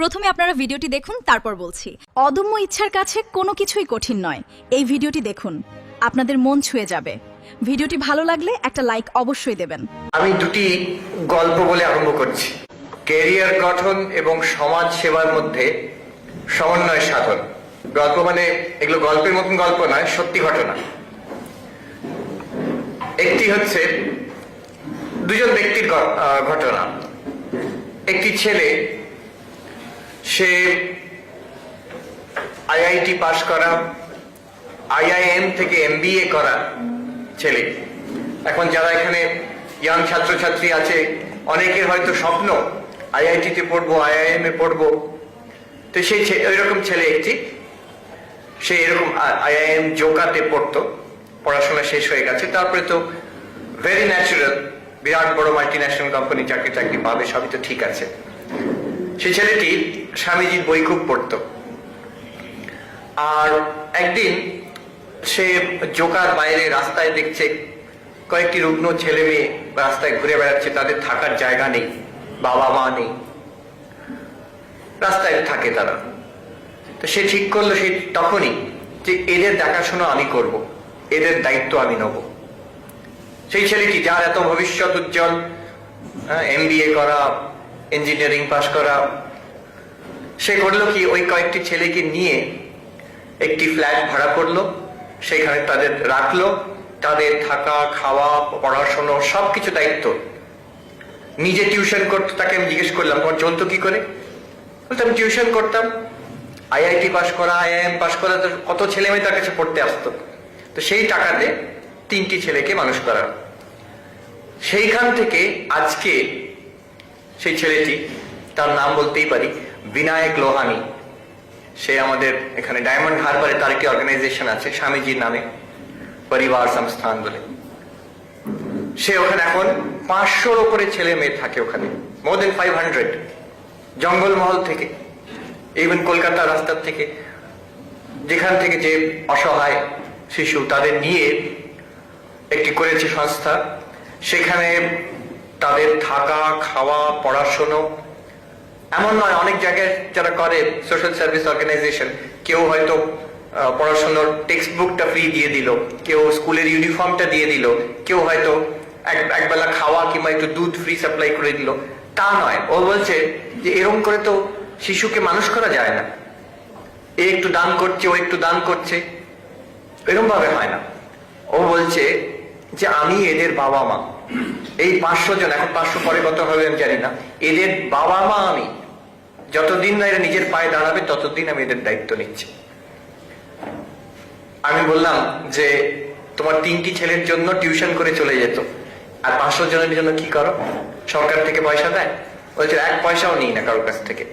প্রথমে আপনারা ভিডিওটি দেখুন, তারপর বলছি। অদম্য ইচ্ছার কাছে কোনো কিছুই কঠিন নয়। এই ভিডিওটি দেখুন, আপনাদের মন ছুঁয়ে যাবে। ভিডিওটি ভালো লাগলে একটা লাইক অবশ্যই দেবেন। আমি দুটি গল্প বলে আরম্ভ করছি। ক্যারিয়ার গঠন এবং সমাজ সেবার মধ্যে সমন্বয় সাধন। গল্প মানে এগুলো গল্পের মতন গল্প নয়, সত্যি ঘটনা। একটি হচ্ছে দুজন ব্যক্তির ঘটনা। একটি ছেলে, সে আইআইটি পাশ করা, আইআইএম থেকে এমবিএ করা ছেলে। এখন যারা এখানে ইয়াং ছাত্রছাত্রী আছে, অনেকের হয়তো স্বপ্ন আইআইটিতে পড়বো, আইআইএম এ পড়বো। তো সেই ওইরকম ছেলে একটি, সে এরকম আইআইএম জোকাতে পড়তো, পড়াশোনা শেষ হয়ে গেছে। তারপরে তো ভেরি ন্যাচুরাল, বিরাট বড় মাল্টিন্যাশনাল কোম্পানি চাকরি পাবে, সবই তো ঠিক আছে। সেই ছেলেটি স্বামীজির বই খুব পড়তো। আর একদিন সে জোকার বাইরে রাস্তায় দেখছে কয়েকটি রুগ্ন ছেলে মেয়ে রাস্তায় ঘুরে বেড়াচ্ছে, তাদের থাকার জায়গা নেই, বাবা মা নেই, রাস্তায় থাকে তারা। তো সে ঠিক করলো সেই তখনই যে এদের দেখাশোনা আমি করব, এদের দায়িত্ব আমি নেব। সেই ছেলেটি, যার এত ভবিষ্যৎ উজ্জ্বল, এমবিএ করা, ইঞ্জিনিয়ারিং পাশ করা, সে করলো কি, ওই কয়েকটি ছেলেকে নিয়ে একটি ফ্ল্যাট ভাড়া করলো, সেখানে তাদের রাখলো, তাদের থাকা খাওয়া পড়াশোনা সবকিছু দায়িত্ব। নিজে টিউশন করতো, তাকে আমি জিজ্ঞেস করলাম তোমার চলতো কি করে? বলতে আমি টিউশন করতাম, আইআইটি পাশ করা, আইআইএম পাশ করা, কত ছেলে মেয়ে তার কাছে পড়তে আসতো। তো সেই টাকাতে 3টি ছেলেকে মানুষ করা। সেইখান থেকে আজকে সেই ছেলেটি, তার নাম বলতেই পারি, বিনায়ক লোহানি। সে আমাদের এখানে ডায়মন্ড হারবারে তার একটি অর্গানাইজেশন আছে স্বামীজির নামে, পরিবার সংস্থান বলে। সে ওখানে এখন 500-র উপরে ছেলে মেয়ে থাকে ওখানে, মোর দেন 500, জঙ্গলমহল থেকে, ইভেন কলকাতা রাস্তার থেকে, যেখান থেকে যে অসহায় শিশু তাদের নিয়ে একটি করেছে সংস্থা। সেখানে তাদের থাকা খাওয়া পড়াশোনা, এমন নয়, অনেক জায়গায় যারা করে সোশ্যাল সার্ভিস অর্গানাইজেশন, কেউ হয়তো পড়াশোনার টেক্সট বুকটা ফ্রি দিয়ে দিল, কেউ স্কুলের ইউনিফর্মটা দিয়ে দিল, কেউ হয়তো একবেলা খাওয়া কিংবা একটু দুধ ফ্রি সাপ্লাই করে দিল। তা নয়, ও বলছে যে এরকম করে তো শিশুকে মানুষ করা যায় না। এ একটু দান করছে, ও একটু দান করছে, এরকম ভাবে হয় না। ও বলছে যে আমি এদের বাবা মা, এই 500 জন, এখন 500 পরে কত হবে আমি জানি না, এদের বাবা মা আমি। যতদিন না এরা নিজের পায়ে দাঁড়াবে ততদিন আমি এদের দায়িত্ব নিচ্ছি। আমি বললাম যে তোমার 3টি ছেলের জন্য টিউশন করে চলে যেত, আর 500 জনের জন্য কি করো? সরকার থেকে পয়সা দেয়? বলছে 1 পয়সাও নিই না কারোর কাছ থেকে।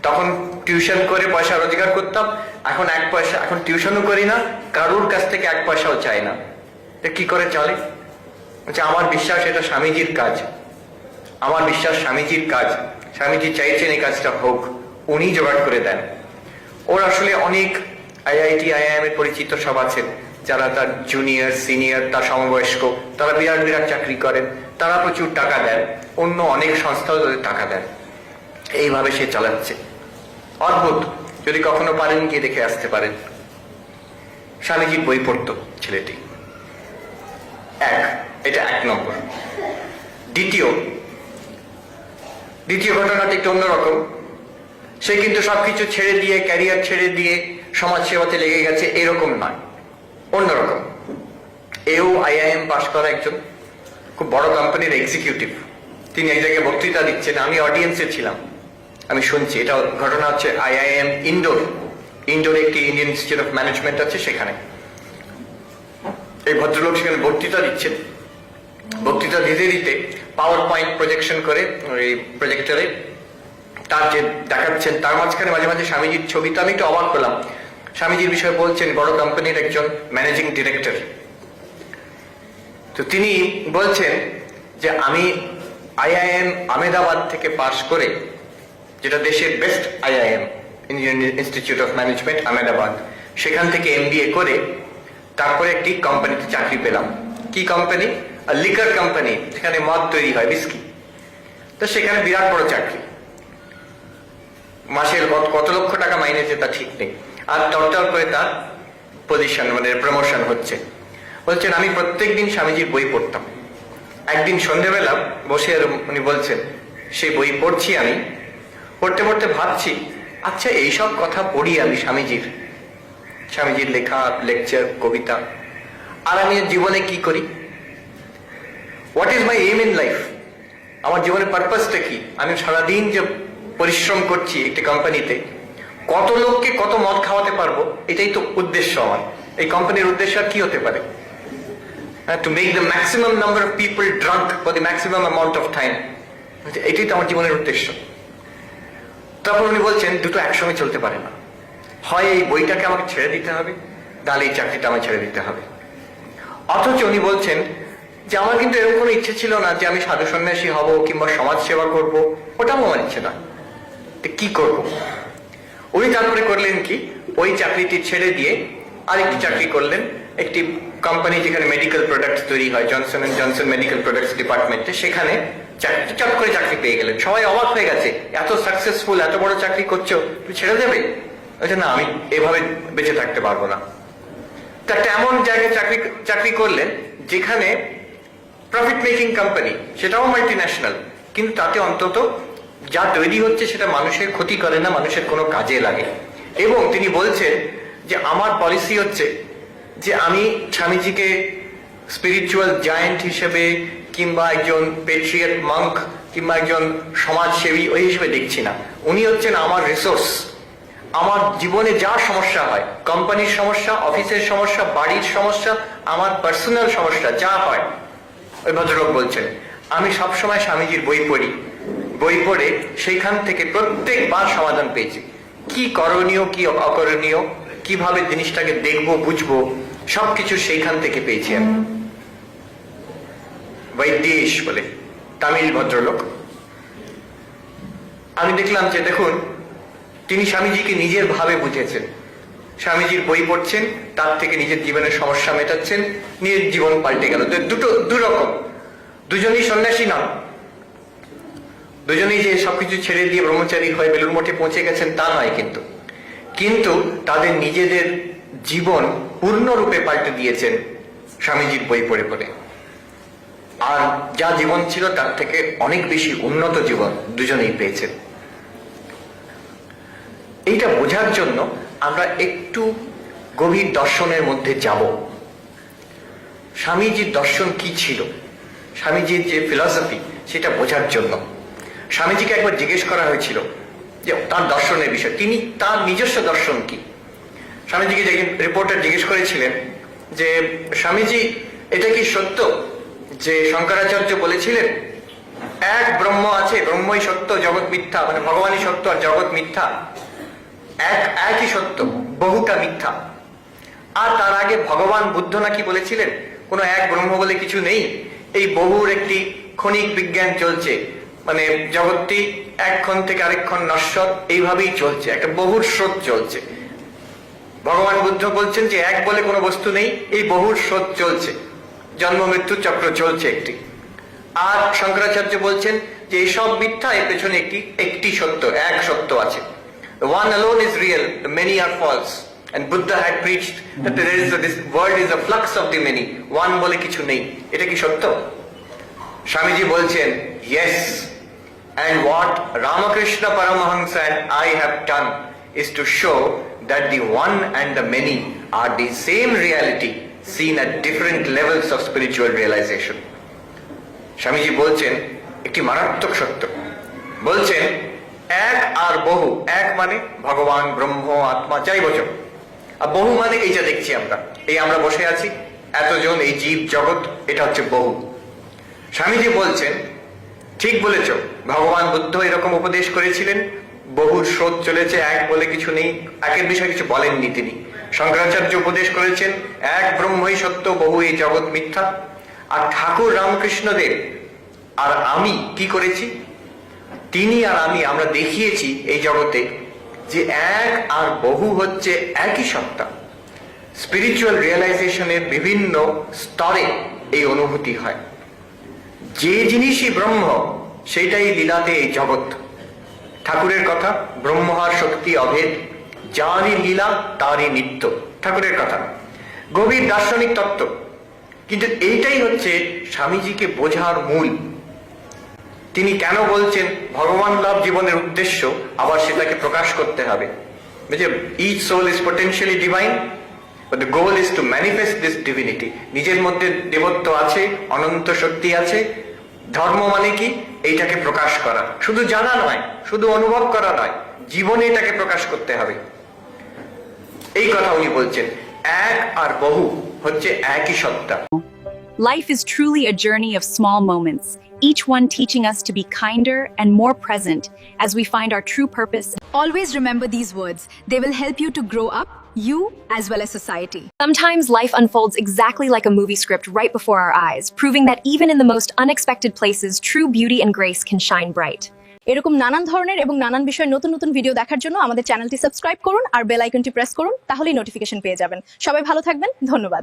তখন টিউশন করে পয়সা রোজগার করতাম, এখন 1 পয়সা, এখন টিউশনও করি না, কারোর কাছ থেকে 1 পয়সাও চাই না। কি করে চলে? বলছে আমার বিশ্বাস এটা স্বামীজির কাজ, আমার বিশ্বাস স্বামীজির কাজ, স্বামীজি চাইছেন এই কাজটা হোক, উনি জোগাড় করে দেন। ওর আসলে অনেক আইআইটি আইআইএম এর পরিচিত সব আছেন, যারা তার জুনিয়র সিনিয়র, তার সমবয়স্ক, তারা বিরাট বিরাট চাকরি করেন, তারা প্রচুর টাকা দেন, অন্য অনেক সংস্থাও তাদের টাকা দেন। এইভাবে সে চালাচ্ছে। অদ্ভুত, যদি কখনো পারেন গিয়ে দেখে আসতে পারেন। স্বামীজির বই পড়তো ছেলেটি। এটা 1 নম্বর। দ্বিতীয় ঘটনাটি একটু অন্যরকম। সে কিন্তু সবকিছু ছেড়ে দিয়ে, ক্যারিয়ার ছেড়ে দিয়ে সমাজ সেবাতে লেগে গেছে, এরকম নয়, অন্যরকম। এও আইআইএম পাশ করা একজন খুব বড় কোম্পানির এক্সিকিউটিভ। তিনি এক জায়গায় বক্তৃতা দিচ্ছেন, আমি অডিয়েন্সে ছিলাম, আমি শুনছি। এটা ঘটনা হচ্ছে আইআইএম ইন্ডোর একটি ইন্ডিয়ান ইনস্টিটিউট অফ ম্যানেজমেন্ট আছে, সেখানে এই ভদ্রলোক সেখানে বক্তৃতা দিচ্ছেন। বক্তৃতা দিতে দিতে পাওয়ার পয়েন্ট প্রজেকশন করে ওই প্রজেক্টরে তার যে দেখাচ্ছেন, তার মাঝখানে মাঝে মাঝে স্বামীজির ছবি। তো আমি একটু অবাক হলাম। স্বামীজির বিষয়ে বলছেন, বড় কোম্পানির একজন ম্যানেজিং ডিরেক্টর। তো তিনি বলছেন যে আমি আইআইএম আহমেদাবাদ থেকে পাশ করে, যেটা দেশের best IIM, Indian institute of management Ahmedabad, সেখান থেকে এমবিএ করে তারপরে একটি কোম্পানিতে চাকরি পেলাম। কি কোম্পানি? লিকার কোম্পানি, যেখানে মদ তৈরি হয়, বিস্কি। তো সেখানে বিরাট বড় চাকরি। মাসের কত লক্ষ টাকা মাইনে তা ঠিক নেই, আর টরটর করে তার পজিশন মানে প্রমোশন হচ্ছে। বলছেন আমি প্রত্যেকদিন স্বামীজির বই পড়তাম। একদিন সন্ধ্যেবেলা বসে আর উনি বলছেন সেই বই পড়ছি, আমি পড়তে পড়তে ভাবছি আচ্ছা এইসব কথা পড়ি আমি স্বামীজির লেখা লেকচার কবিতা, আর আমি জীবনে কি করি, what is my aim in life, আমার জীবনের পারপাসটা কি, আমি সারাদিন যে পরিশ্রম করছি একটি কোম্পানিতে, কত লোককে কত মদ খাওয়াতে পারবো, এটাই তো উদ্দেশ্য আমার। এই কোম্পানির উদ্দেশ্য আর কি হতে পারে? To make the maximum number of people drunk for the maximum amount of time, এটাই তো আমার জীবনের উদ্দেশ্য। তারপর উনি বলছেন দুটো একসঙ্গে চলতে পারে না, হয় এই বইটাকে আমাকে ছেড়ে দিতে হবে, তাহলে এই চাকরিটা আমাকে ছেড়ে দিতে হবে। অথচ উনি বলছেন যে আমার কিন্তু এরকম কোনো ইচ্ছে ছিল না যে আমি সাধু সন্ন্যাসী হব কিংবা সমাজ সেবা করবো, ওটাও আমার ইচ্ছে না। কি করব? উনি তারপরে করলেন কি, ওই চাকরিটি ছেড়ে দিয়ে আরেকটি চাকরি করলেন, একটি কোম্পানি যেখানে মেডিকেল প্রোডাক্টস তৈরি হয়, Johnson and Johnson medical products ডিপার্টমেন্টে, সেখানে চট করে চাকরি পেয়ে গেলেন। সবাই অবাক হয়ে গেছে, এত সাকসেসফুল, এত বড় চাকরি করছো, তুমি ছেড়ে দেবে? না, আমি এভাবে বেঁচে থাকতে পারবো না। তো একটা এমন জায়গায় চাকরি করলেন যেখানে প্রফিট মেকিং কোম্পানি, সেটাও মাল্টি ন্যাশনাল, কিন্তু তাতে অন্তত যা তৈরি হচ্ছে সেটা মানুষের ক্ষতি করে না, মানুষের কোনো কাজে লাগে। এবং তিনি বলছেন যে আমার পলিসি হচ্ছে যে আমি স্বামীজিকে স্পিরিচুয়াল জায়েন্ট হিসেবে কিংবা একজন পেট্রিয়ট মঙ্ক কিংবা একজন সমাজসেবী ওই হিসেবে দেখছি না। উনি হচ্ছেন আমার রিসোর্স। আমার জীবনে যা সমস্যা হয়, কোম্পানির সমস্যা, অফিসের সমস্যা, বাড়ির সমস্যা, আমার পার্সোনাল সমস্যা যা হয়, ওই ভদ্রলোক বলছেন আমি সবসময় স্বামীজির বই পড়ি, বই পড়ে সেইখান থেকে প্রত্যেকবার সমাধান পেয়েছি। কি করণীয় কি অকরণীয়, কিভাবে জিনিসটাকে দেখবো বুঝবো, সবকিছু সেইখান থেকে পেয়েছি আমি। বৈদ্যেশ বলে তামিল ভদ্রলোক। আমি দেখলাম যে দেখুন তিনি স্বামীজিকে নিজের ভাবে বুঝেছেন, স্বামীজির বই পড়ছেন, তার থেকে নিজের জীবনের সমস্যা মেটাচ্ছেন, নিজের জীবন পাল্টে গেল। দুরকম, দুজনেই সন্ন্যাসী নন, দুজনেই যে সবকিছু ছেড়ে দিয়ে ব্রহ্মচারী হয়ে বেলুর মঠে পৌঁছে গেছেন তা নয়, কিন্তু তাদের নিজেদের জীবন পূর্ণরূপে পাল্টে দিয়েছেন স্বামীজির বই পড়ে পড়ে। আর যা জীবন ছিল তার থেকে অনেক বেশি উন্নত জীবন দুজনেই পেয়েছেন। এইটা বোঝার জন্য আমরা একটু গভীর দর্শনের মধ্যে যাব। স্বামীজির দর্শন কি ছিল, স্বামীজির যে ফিলসফি, সেটা বোঝার জন্য স্বামীজিকে একবার জিজ্ঞেস করা হয়েছিল যে তার দর্শনের বিষয়, তিনি তার নিজস্ব দর্শন কি। স্বামীজিকে যে রিপোর্টার জিজ্ঞেস করেছিলেন যে স্বামীজি এটা কি সত্য যে শঙ্করাচার্য বলেছিলেন এক ব্রহ্ম আছে, ব্রহ্মই সত্য, জগৎ মিথ্যা, মানে ভগবানই সত্য আর জগৎ মিথ্যা, একই সত্য, বহুটা মিথ্যা। আর তার আগে ভগবান বুদ্ধ নাকি বলেছিলেন কোনো এক ব্রহ্ম বলে কিছু নেই, এই বহুর একটি ক্ষণিক বিজ্ঞান চলছে, মানে জগৎটি এক ক্ষণ থেকে আরেক ক্ষণ নশ্বর, এইভাবেই চলছে, একটা বহুর স্রোত চলছে। ভগবান বুদ্ধ বলছেন যে এক বলে কোনো বস্তু নেই, এই বহুর স্রোত চলছে, জন্ম মৃত্যু চক্র চলছে একটি। আর শঙ্করাচার্য বলছেন যে এইসব মিথ্যা, এর পেছনে একটি সত্য, এক সত্য আছে। One alone is real, the many are false. And Buddha had preached that this world is a flux of the many. One বলে কিছু নেই, এটা কি সত্য? স্বামীজি বলছেন yes, and what Ramakrishna Paramahansa and I have done is to show that the one and the many are the same reality seen at different levels of spiritual realization. Swamiji বলছেন একটি মারাত্মক সত্য, বলছেন এক আর বহু, এক মানে ভগবান ব্রহ্ম আত্মা যাই বচন, আর বহু মানে এই যা দেখছি আমরা, এই আমরা বসে আছি এতজন, এই জীব জগৎ, এটা হচ্ছে বহু। স্বামীজি বলছেন ঠিক বলেছ, ভগবান বুদ্ধ এরকম উপদেশ করেছিলেন, বহুর স্রোত চলেছে, এক বলে কিছু নেই, একের বিষয়ে কিছু বলেননি তিনি। শঙ্করাচার্য উপদেশ করেছেন এক ব্রহ্মই সত্য, বহু এই জগৎ মিথ্যা। আর ঠাকুর রামকৃষ্ণদেব আর আমি কি করেছি, তিনি আর আমরা দেখিয়েছি এই জগতে যে এক আর বহু হচ্ছে একই সত্তা। স্পিরিচুয়াল রিয়েলাইজেশনের বিভিন্ন স্তরে এই অনুভূতি হয়, যে জিনিসই ব্রহ্ম সেইটাই লীলাতে এই জগৎ। ঠাকুরের কথা, ব্রহ্মহার শক্তি অভেদ, যারই লীলা তারই নিত্য, ঠাকুরের কথা গভীর দার্শনিক তত্ত্ব। কিন্তু এইটাই হচ্ছে স্বামীজিকে বোঝার মূল। তিনি কেন বলছেন ভগবান লাভ জীবনের উদ্দেশ্য, আবার সেটাকে প্রকাশ করতে হবে। Each soul is potentially divine, but the goal is to manifest this divinity. নিজের মধ্যে দেবত্ব আছে, অনন্ত শক্তি আছে। ধর্ম মানে কি? এইটাকে প্রকাশ করা, শুধু জানা নয়, শুধু অনুভব করা নয়, জীবনে এটাকে প্রকাশ করতে হবে। এই কথা উনি বলছেন। এক আর বহু হচ্ছে একই সত্তা। Life is truly a journey of small moments, each one teaching us to be kinder and more present as we find our true purpose. Always remember these words. They will help you to grow up, you as well as society. Sometimes life unfolds exactly like a movie script right before our eyes, proving that even in the most unexpected places, true beauty and grace can shine bright. এরকম নানান ধরনের এবং নানান বিষয়ের নতুন নতুন video দেখার জন্য আমাদের চ্যানেলটি সাবস্ক্রাইব করুন আর বেল আইকনটি প্রেস করুন, তাহলেই নোটিফিকেশন পেয়ে যাবেন। সবাই ভালো থাকবেন, ধন্যবাদ।